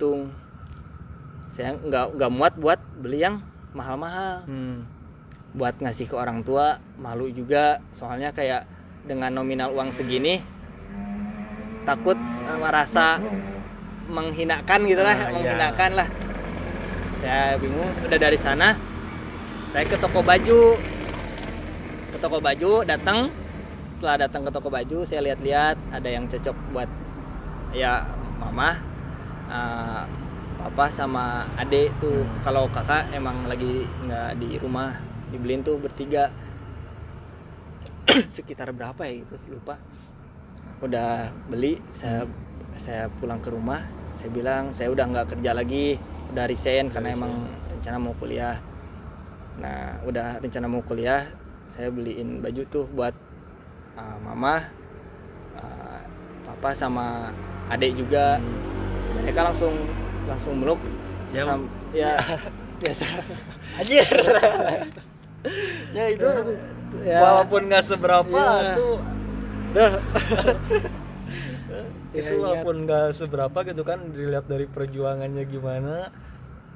dihitung. Saya nggak muat buat beli yang mahal-mahal. Buat ngasih ke orang tua malu juga, soalnya kayak dengan nominal uang segini takut merasa menghinakan gitu lah, menghinakan lah. Saya bingung. Udah dari sana saya ke toko baju. Datang. Setelah datang ke toko baju, saya lihat-lihat ada yang cocok buat ya mama, papa sama adik tuh. Kalau kakak emang lagi nggak di rumah, dibeliin tuh bertiga. Sekitar berapa ya itu, lupa. Udah beli, saya pulang ke rumah, saya bilang saya udah nggak kerja lagi, udah resign karena emang rencana mau kuliah. Nah udah rencana mau kuliah, saya beliin baju tuh buat mama, papa sama adik juga. Mereka langsung meluk ya biasa. Anjir. Ya itu ya, walaupun nggak seberapa ya. tuh itu walaupun nggak seberapa gitu kan, dilihat dari perjuangannya gimana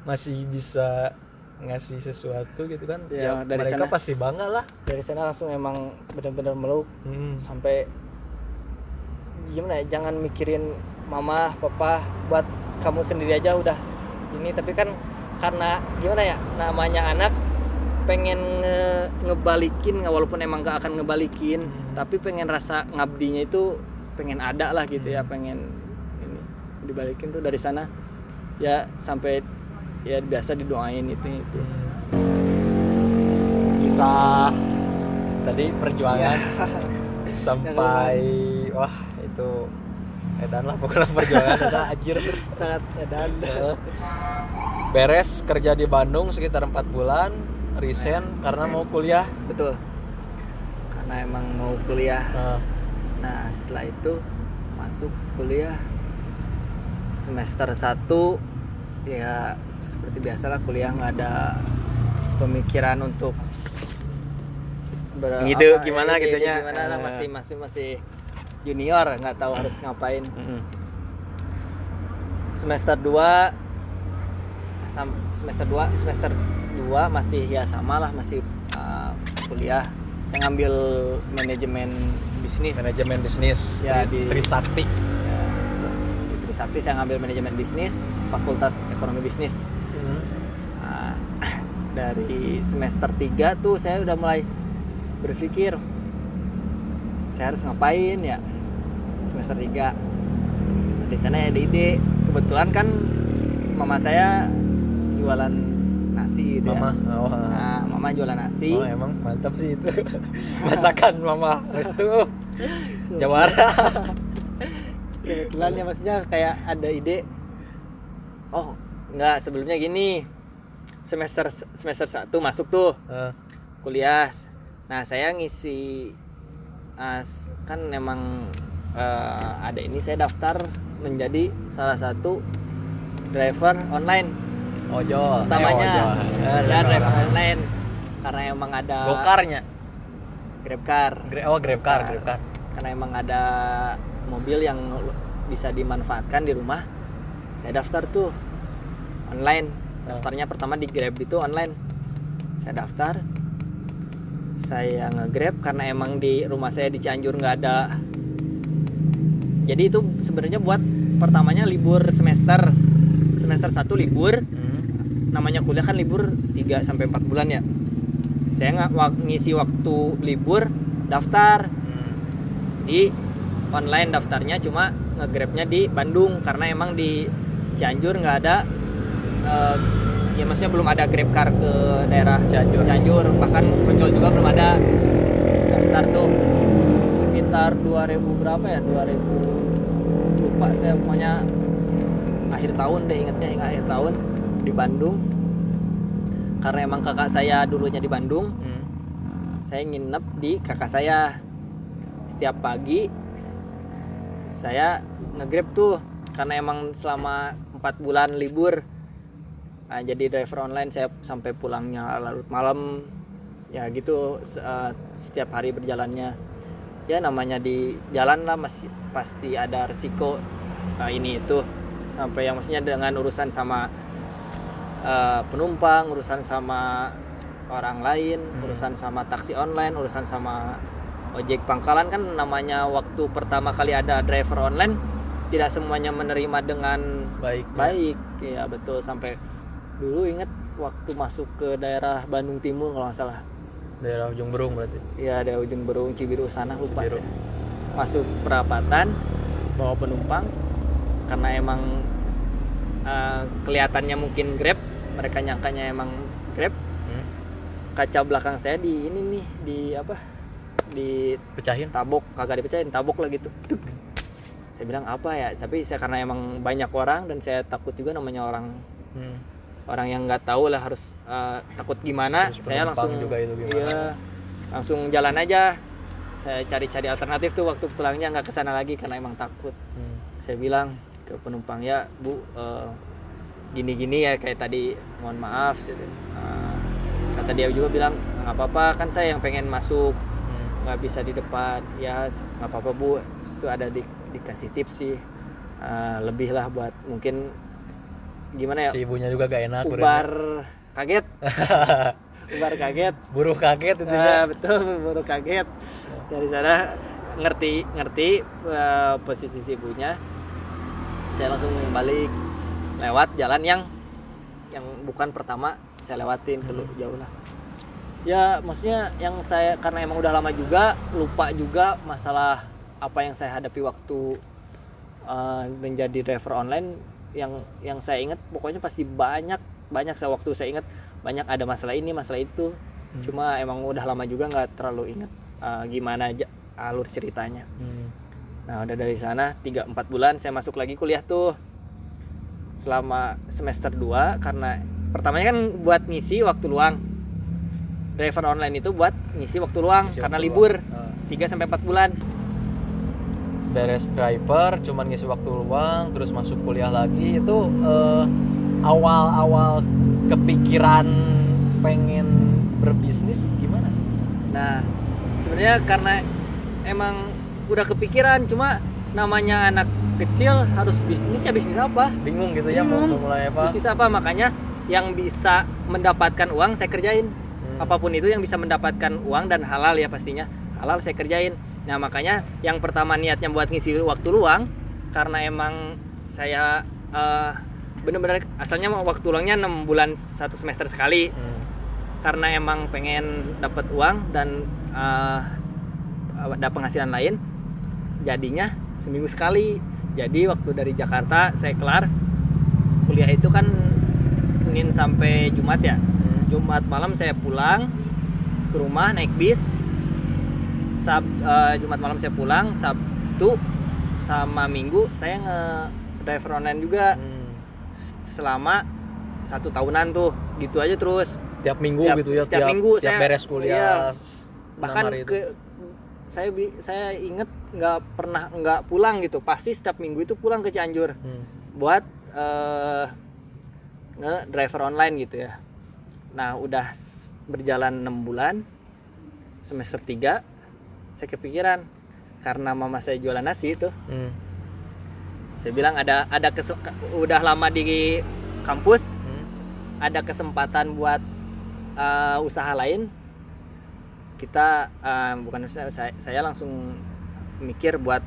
masih bisa ngasih sesuatu gitu kan ya, dari mereka sana, pasti bangga lah. dari sana langsung emang benar-benar meluk. Sampai gimana ya, jangan mikirin mama papa, buat kamu sendiri aja udah ini. Tapi kan karena gimana ya, namanya anak pengen ngebalikin, walaupun emang gak akan ngebalikin, tapi pengen rasa ngabdinya itu pengen ada lah gitu ya, pengen ini dibalikin tuh. Dari sana ya sampai ya biasa didoain itu. Kisah tadi perjuangan sampai wah itu edan lah pokoknya, perjuangan ada anjir sangat edan. Beres kerja di Bandung sekitar 4 bulan, resign karena mau kuliah. Betul, karena emang mau kuliah. Nah setelah itu masuk kuliah semester 1 ya seperti biasalah, kuliah nggak ada pemikiran untuk Ngide gimana gitunya. Gimana lah, masih junior, nggak tahu harus ngapain. Semester 2 masih ya sama lah, masih kuliah. Saya ngambil manajemen bisnis ya, di Trisakti. Ya, di Trisakti saya ngambil manajemen bisnis, Fakultas Ekonomi Bisnis. Dari semester 3 tuh saya udah mulai berpikir saya harus ngapain ya. Semester 3 di sana ada ide, kebetulan kan mama saya jualan nasi gitu. Mama. Ya. Nah, mama jualan nasi. Oh, emang mantap sih itu. Masakan mama restu. Jawara. Kebetulan ya, maksudnya kayak ada ide. Oh, enggak, sebelumnya gini. Semester 1 masuk tuh. Kuliah. Nah, saya ngisi kan memang ada ini, saya daftar menjadi salah satu driver online. Ojol. Utamanya ya driver online, karena emang ada Gokarnya. Grabcar. Grabcar. Karena emang ada mobil yang bisa dimanfaatkan di rumah. Saya daftar tuh online. Daftarnya pertama di Grab itu online. Saya daftar. Saya nge-Grab karena emang di rumah saya di Cianjur nggak ada. Jadi itu sebenarnya buat pertamanya libur semester 1 libur. Namanya kuliah kan libur 3 sampai 4 bulan ya. Saya ngisi waktu libur daftar di online, daftarnya cuma nge-Grabnya di Bandung karena emang di Cianjur nggak ada. Ya maksudnya belum ada Grabcar ke daerah Cianjur, bahkan Poncol juga belum ada. Daftar tuh sekitar 2000 berapa ya, 2000 lupa saya, pokoknya akhir tahun deh, ingetnya hingga akhir tahun di Bandung. Karena emang kakak saya dulunya di Bandung, saya nginep di kakak saya. Setiap pagi saya nge-Grab tuh karena emang selama 4 bulan libur. Nah, jadi driver online, saya sampai pulangnya larut malam ya gitu. Setiap hari berjalannya ya namanya di jalan lah, masih pasti ada resiko ini itu. sampai yang maksudnya dengan urusan sama penumpang, urusan sama orang lain, urusan sama taksi online, urusan sama ojek pangkalan. Kan namanya waktu pertama kali ada driver online tidak semuanya menerima dengan baik. Ya betul, sampai dulu inget waktu masuk ke daerah Bandung Timur kalau nggak salah, daerah Ujung Berung berarti. Iya, ada Ujung Berung, Cibiru sana lupa saya. Masuk perapatan bawa penumpang karena emang kelihatannya mungkin Grab, mereka nyangkanya emang Grab. Kaca belakang saya di ini nih, di apa? Di Pecahin? Tabok, kagak dipecahin, tabok lah gitu. Saya bilang apa ya? Tapi saya karena emang banyak orang dan saya takut juga namanya orang yang nggak tahu lah harus takut gimana. Terus saya langsung juga itu gimana? Iya, langsung jalan aja. Saya cari-cari alternatif tuh, waktu pulangnya nggak kesana lagi karena emang takut. Saya bilang ke penumpang, ya Bu, gini-gini ya kayak tadi, mohon maaf gitu. Kata dia juga bilang nggak apa-apa, kan saya yang pengen masuk, nggak bisa di depan. Ya nggak apa-apa Bu, itu ada dikasih tips sih, lebih lah buat mungkin gimana ya, si ibunya juga gak enak, ubar kaget. Ubar kaget, buruh kaget itu ya. betul, buruh kaget. Dari sana ngerti posisi si ibunya. Saya langsung balik lewat jalan yang bukan pertama saya lewatin, jauh lah. Ya maksudnya yang saya, karena emang udah lama juga lupa juga masalah apa yang saya hadapi waktu menjadi driver online. Yang saya ingat pokoknya pasti banyak saya waktu saya ingat banyak ada masalah ini masalah itu. Cuma emang udah lama juga nggak terlalu ingat gimana aja alur ceritanya. Nah udah dari sana 3-4 bulan saya masuk lagi kuliah tuh selama semester 2, karena pertamanya kan buat ngisi waktu luang. Driver online itu buat ngisi waktu luang karena libur 3-4 bulan. Beres driver cuman ngisi waktu luang, terus masuk kuliah lagi. Itu awal kepikiran pengen berbisnis gimana sih? Nah sebenarnya karena emang udah kepikiran, cuma namanya anak kecil harus bisnis apa? Bingung gitu ya, mau mulai apa? Bisnis apa? Makanya yang bisa mendapatkan uang saya kerjain. Apapun itu yang bisa mendapatkan uang dan halal ya, pastinya halal saya kerjain. Nah makanya yang pertama niatnya buat ngisi waktu luang, karena emang saya bener-bener asalnya waktu luangnya 6 bulan 1 semester sekali. Karena emang pengen dapat uang dan ada penghasilan lain, jadinya seminggu sekali. Jadi waktu dari Jakarta saya kelar kuliah itu kan Senin sampai Jumat ya. Jumat malam saya pulang ke rumah naik bis. Jumat malam saya pulang, Sabtu sama Minggu saya nge-driver online juga. Selama 1 tahunan tuh, gitu aja terus. Tiap minggu gitu ya, setiap minggu tiap saya beres kuliah. Bahkan saya inget nggak pulang gitu, pasti setiap minggu itu pulang ke Cianjur buat nge-driver online gitu ya. Nah udah berjalan 6 bulan, semester 3 saya kepikiran, karena mama saya jualan nasi itu. Saya bilang udah lama di kampus, ada kesempatan buat usaha lain. Kita bukan usaha, saya langsung mikir buat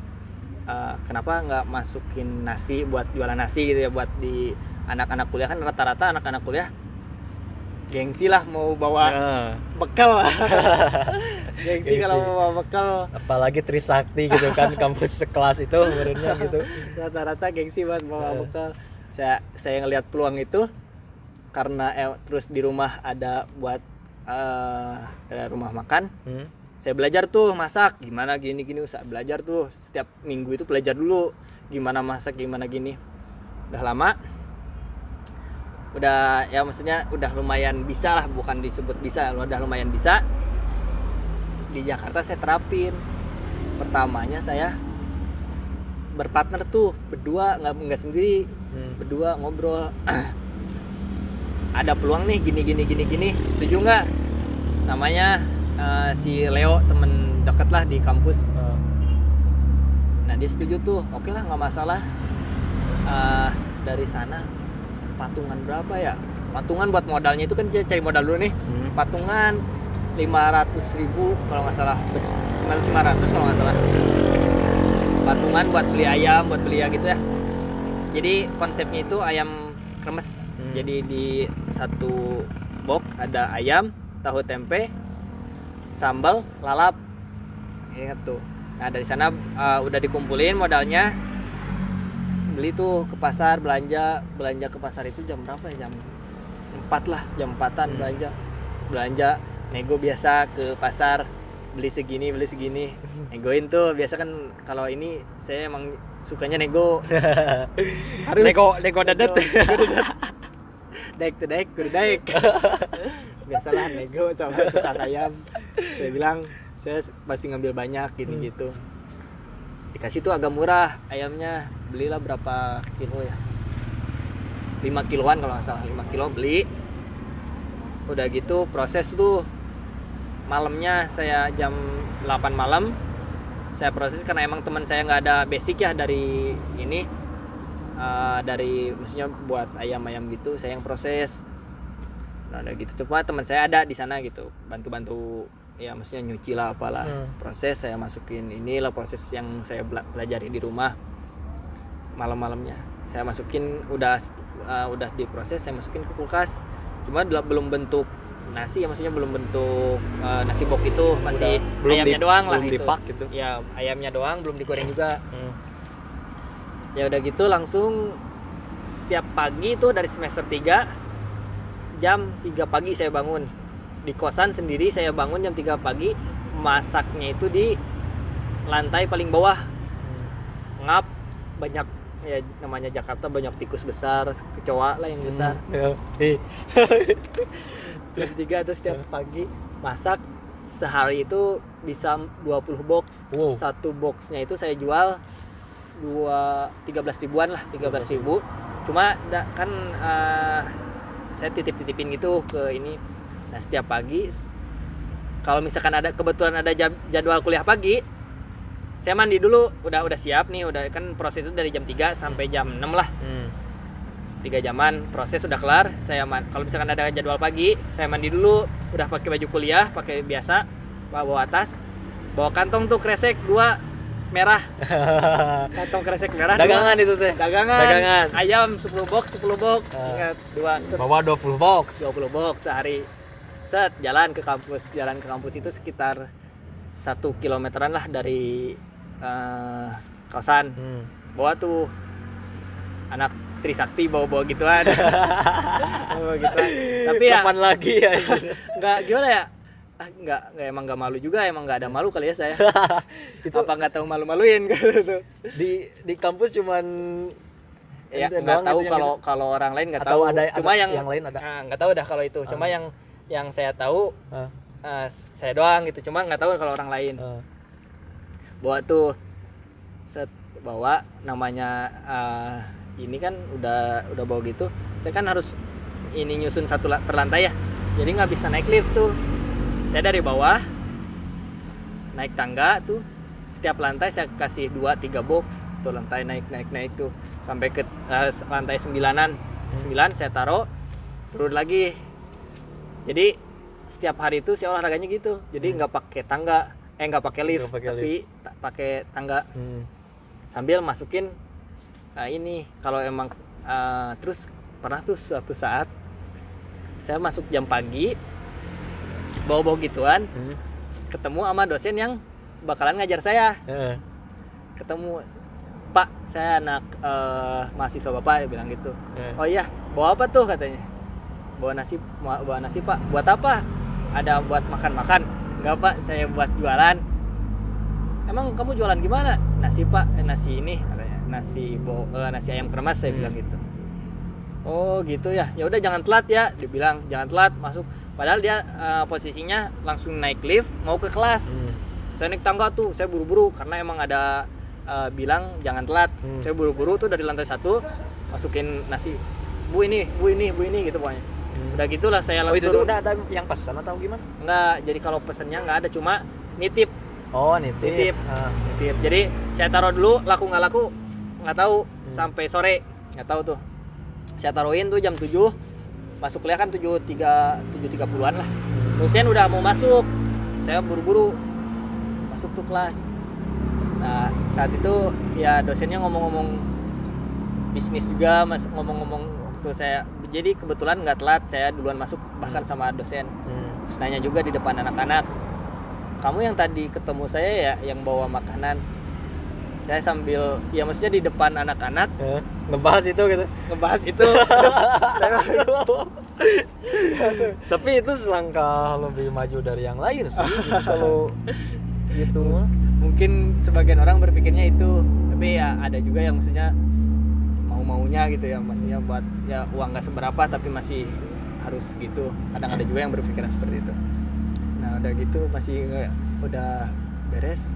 kenapa nggak masukin nasi, buat jualan nasi gitu ya, buat di anak-anak kuliah. Kan rata-rata anak-anak kuliah gengsi lah mau bawa bekal. Gengsi kalau mau bawa bekal, apalagi Trisakti gitu kan, kampus sekelas itu sebenarnya gitu. Rata-rata gengsi buat bawa bekal. Saya ngelihat peluang itu karena terus di rumah ada buat rumah makan. Saya belajar tuh masak gimana gini usah belajar tuh, setiap minggu itu belajar dulu gimana masak gimana gini. Udah lama, udah ya maksudnya udah lumayan bisa lah, bukan disebut bisa, udah lumayan bisa. Di Jakarta saya terapin. Pertamanya saya berpartner tuh berdua, nggak sendiri, berdua ngobrol. Ada peluang nih gini, setuju nggak? Namanya si Leo, temen deket lah di kampus. Nah dia setuju tuh, oke lah nggak masalah. dari sana patungan berapa ya, patungan buat modalnya itu kan cari modal dulu nih. Patungan 500.000 kalau nggak salah, 500 kalau nggak salah, patungan buat beli ayam, buat beli ya gitu ya. Jadi konsepnya itu ayam kremes. Jadi di satu box ada ayam, tahu tempe, sambal, lalap, ingat tuh. Nah dari sana udah dikumpulin modalnya, beli tuh ke pasar, belanja ke pasar itu jam berapa ya, jam 4 lah, jam 4-an belanja nego biasa ke pasar, beli segini negoin tuh biasa kan. Kalau ini saya emang sukanya nego harus nego dadet daik kudu daik biasalah nego sama tukang ayam. Saya bilang saya pasti ngambil banyak gini gitu, dikasih tuh agak murah ayamnya, belilah berapa kilo ya, 5 kiloan kalau nggak salah, 5 kilo beli. Udah gitu proses tuh malamnya, saya jam 8 malam saya proses karena emang teman saya nggak ada basic ya dari ini, dari maksudnya buat ayam gitu, saya yang proses. Nah udah gitu cuma teman saya ada di sana gitu, bantu ya, maksudnya nyuci lah apalah. Proses saya masukin, inilah proses yang saya pelajari di rumah. Malam-malamnya saya masukin, udah diproses, saya masukin ke kulkas. Cuma belum bentuk nasi ya, maksudnya belum bentuk nasi bok itu, masih ayamnya doang lah itu. Gitu. Ya ayamnya doang, belum digoreng juga. Ya udah gitu langsung setiap pagi itu dari semester 3 jam 3 pagi saya bangun. Di kosan sendiri saya bangun jam 3 pagi, masaknya itu di lantai paling bawah. Ngap, banyak ya, namanya Jakarta banyak tikus besar, kecoa lah yang besar. Jam 3 tuh setiap pagi masak, sehari itu bisa 20 box. Satu boxnya itu saya jual 13 ribuan lah, 13.000. Cuma kan saya titipin gitu ke ini. Nah setiap pagi kalau misalkan ada kebetulan ada jadwal kuliah pagi, saya mandi dulu, udah siap nih, udah kan proses itu dari jam 3 sampai jam 6 lah. 3 jaman proses udah kelar. Kalau misalkan ada jadwal pagi, saya mandi dulu, udah pakai baju kuliah, pakai biasa, bawa tas, bawa kantong tuh kresek 2 merah. Kantong kresek merah. Dagangan 2. Itu teh. Dagangan. Ayam 10 box. Ingat 2. Bawa 20 box. 20 box sehari. Set jalan ke kampus itu sekitar 1 kilometeran lah dari kosan. Bawa tuh anak Trisakti bawa gituan. Tapi ya kapan lagi ya? Enggak gimana ya? Enggak emang enggak malu juga, emang enggak ada malu kali ya saya. Itu apa enggak tahu malu-maluin gitu. Di kampus cuman ya enggak tahu kalau orang lain enggak tahu. Cuma yang lain ada. Enggak tahu dah kalau itu. Cuma yang saya tahu saya doang gitu. Cuma enggak tahu kalau orang lain. Bawa tuh bawa namanya ini kan udah bawa gitu, saya kan harus ini nyusun satu per lantai ya, jadi nggak bisa naik lift tuh. Saya dari bawah naik tangga tuh, setiap lantai saya kasih 2-3 box tuh, lantai naik tuh sampai ke lantai 9-an. 9 saya taruh, turun lagi. Jadi setiap hari itu saya olahraganya gitu, jadi nggak pakai tangga, nggak pakai lift, tapi pakai tangga. Sambil masukin ini kalau emang terus pernah tuh suatu saat saya masuk jam pagi bawa gituan, ketemu sama dosen yang bakalan ngajar saya. Ketemu, Pak saya anak mahasiswa Bapak, dia bilang gitu. Oh iya, bawa apa tuh katanya? Bawa nasi Pak. Buat apa? Ada buat makan? Enggak Pak, saya buat jualan. Emang kamu jualan gimana? Nasi Pak, nasi ini katanya. Nasi ayam kremes, saya bilang gitu. Oh gitu ya. Ya udah jangan telat ya, dia bilang jangan telat masuk. Padahal dia posisinya langsung naik lift mau ke kelas. Saya naik tangga tuh, saya buru-buru karena emang ada bilang jangan telat. Saya buru-buru tuh dari lantai 1 masukin nasi. Bu ini gitu pokoknya. Udah gitulah saya langsung. Oh itu tuh udah ada yang pesan atau gimana? Enggak, jadi kalau pesennya enggak ada, cuma nitip. Oh nitip. Nitip. Jadi saya taruh dulu, laku nggak laku nggak tahu, sampai sore nggak tahu tuh. Saya taruhin tuh jam 7, masuk kuliah kan 7.30-an lah. Dosen udah mau masuk, saya buru-buru masuk tuh kelas. Nah saat itu ya dosennya ngomong-ngomong bisnis juga, ngomong-ngomong waktu saya, jadi kebetulan nggak telat, saya duluan masuk bahkan sama dosen. Terus nanya juga di depan anak-anak, kamu yang tadi ketemu saya ya yang bawa makanan? Saya sambil, ya maksudnya di depan anak-anak ngebahas itu gitu. ngebahas itu. Tapi itu selangkah lebih maju dari yang lain sih gitu. Kalau gitu mah. Mungkin sebagian orang berpikirnya itu, tapi ya ada juga yang maksudnya mau-maunya gitu ya, maksudnya buat ya uang gak seberapa tapi masih harus gitu. Kadang ada juga yang berpikiran seperti itu. Nah udah gitu masih udah beres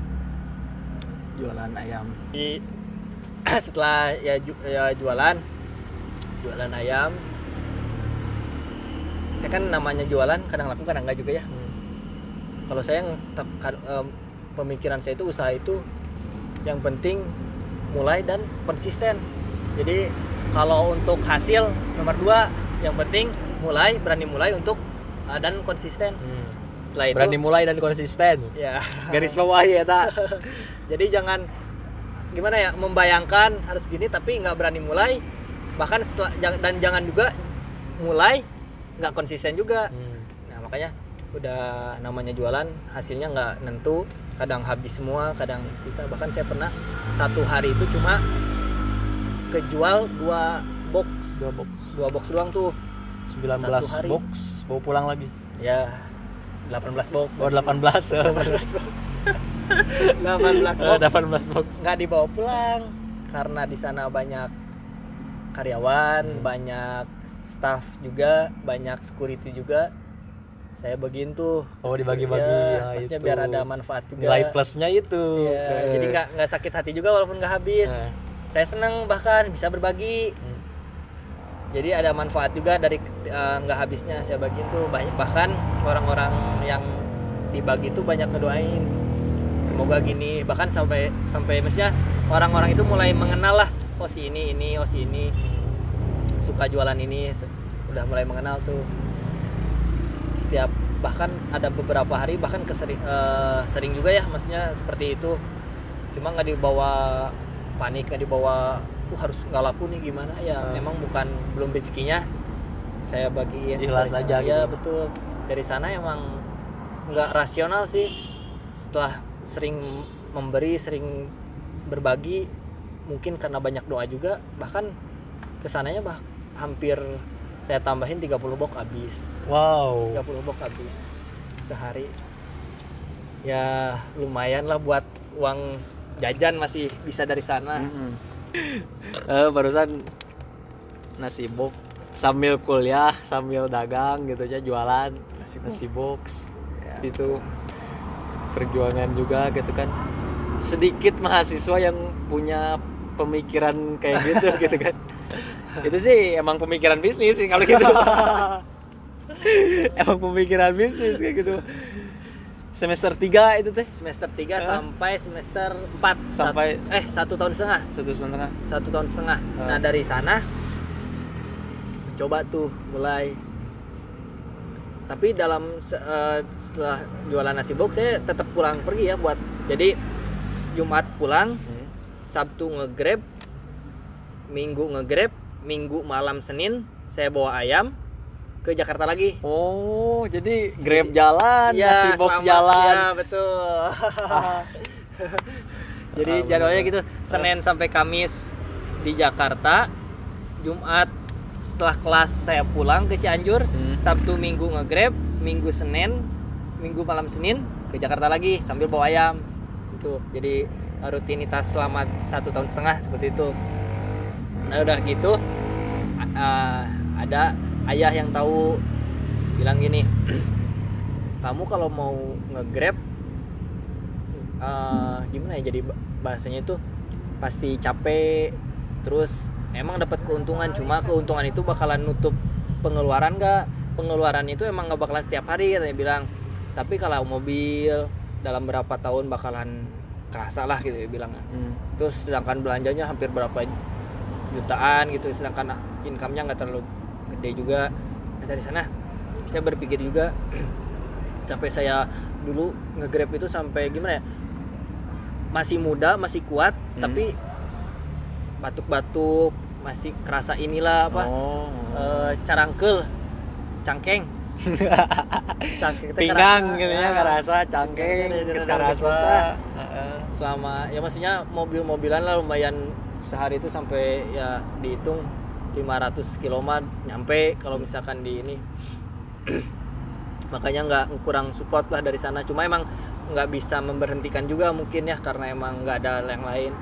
jualan ayam. Setelah ya jualan ayam, saya kan namanya jualan kadang laku kadang enggak juga ya. Kalau saya pemikiran saya itu usaha itu yang penting mulai dan konsisten. Jadi kalau untuk hasil nomor 2, yang penting berani mulai untuk dan konsisten. Setelah itu berani mulai dan konsisten. Ya. Garis bawahi eta. Jadi jangan gimana ya, membayangkan harus gini tapi nggak berani mulai, bahkan dan jangan juga mulai nggak konsisten juga. Nah makanya udah namanya jualan hasilnya nggak nentu, kadang habis semua, kadang sisa. Bahkan saya pernah satu hari itu cuma kejual 2 box doang tuh, 19 box bawa pulang lagi ya 18 box. oh 18 18 box nggak dibawa pulang karena di sana banyak karyawan, banyak staff juga, banyak security juga. Saya bagiin tuh. Dibagi-bagi ya, ya, maksudnya itu. biar ada manfaat juga. Nilai plusnya itu ya, jadi nggak sakit hati juga walaupun nggak habis. Saya seneng bahkan bisa berbagi. Jadi ada manfaat juga dari nggak habisnya saya bagiin tuh. Bahkan orang-orang yang dibagi tuh banyak ngedoain, semoga gini. Bahkan sampai maksudnya orang-orang itu mulai mengenal lah, oh si ini oh si ini suka jualan ini, udah mulai mengenal tuh. Setiap bahkan ada beberapa hari bahkan sering juga ya, maksudnya seperti itu. Cuma nggak dibawa panik, nggak dibawa harus nggak laku nih gimana ya. Memang belum rezekinya, saya bagiin ikhlas aja ya gitu. Betul, dari sana emang nggak rasional sih. Setelah sering memberi, sering berbagi, mungkin karena banyak doa juga, bahkan kesananya hampir saya tambahin 30 box habis. Wow, 30 box habis sehari. Ya lumayan lah buat uang jajan, masih bisa dari sana. Barusan nasi box sambil kuliah sambil dagang gitu aja, jualan nasi box ya, itu perjuangan juga gitu kan. Sedikit mahasiswa yang punya pemikiran kayak gitu gitu kan. Itu sih emang pemikiran bisnis sih kalau gitu. Emang pemikiran bisnis kayak gitu. Semester 3 itu teh? Semester 3 sampai semester 4. Sampai 1 tahun setengah. 1,5. 1 tahun setengah. Nah, dari sana coba tuh mulai. Tapi setelah jualan nasi box saya tetap pulang pergi ya buat. Jadi Jumat pulang, Sabtu nge-grab, Minggu nge-grab, Minggu malam Senin saya bawa ayam ke Jakarta lagi. Oh, jadi Grab jalan, ya, nasi box jalan. Ya, betul. Jadi jadwalnya gitu, Senin sampai Kamis di Jakarta, Jumat setelah kelas saya pulang ke Cianjur, Sabtu Minggu nge-grab, Minggu malam Senin ke Jakarta lagi sambil bawa ayam. Gitu. Jadi rutinitas selama 1 tahun setengah seperti itu. Nah udah gitu ada ayah yang tahu bilang gini, kamu kalau mau nge-grab gimana ya, jadi bahasanya itu pasti capek, terus emang dapat keuntungan, cuma keuntungan itu bakalan nutup pengeluaran nggak? Pengeluaran itu emang nggak bakalan setiap hari, katanya bilang. Tapi kalau mobil dalam berapa tahun bakalan kerasa lah gitu ya bilangnya. Terus sedangkan belanjanya hampir berapa jutaan gitu, sedangkan income-nya nggak terlalu gede juga. Nah, dari sana saya berpikir juga sampai saya dulu nge-Grab itu sampai gimana ya, masih muda masih kuat tapi batuk-batuk masih kerasa inilah apa carangkel cangkeng cangkeng teh pinggang kerasa, gitu ya, kerasa cangkeng kerasa. Selama ya maksudnya mobil-mobilan lah lumayan, sehari itu sampai ya dihitung 500 km nyampe kalau misalkan di ini. Makanya nggak kurang support lah dari sana, cuma emang nggak bisa memberhentikan juga mungkin ya karena emang nggak ada yang lain.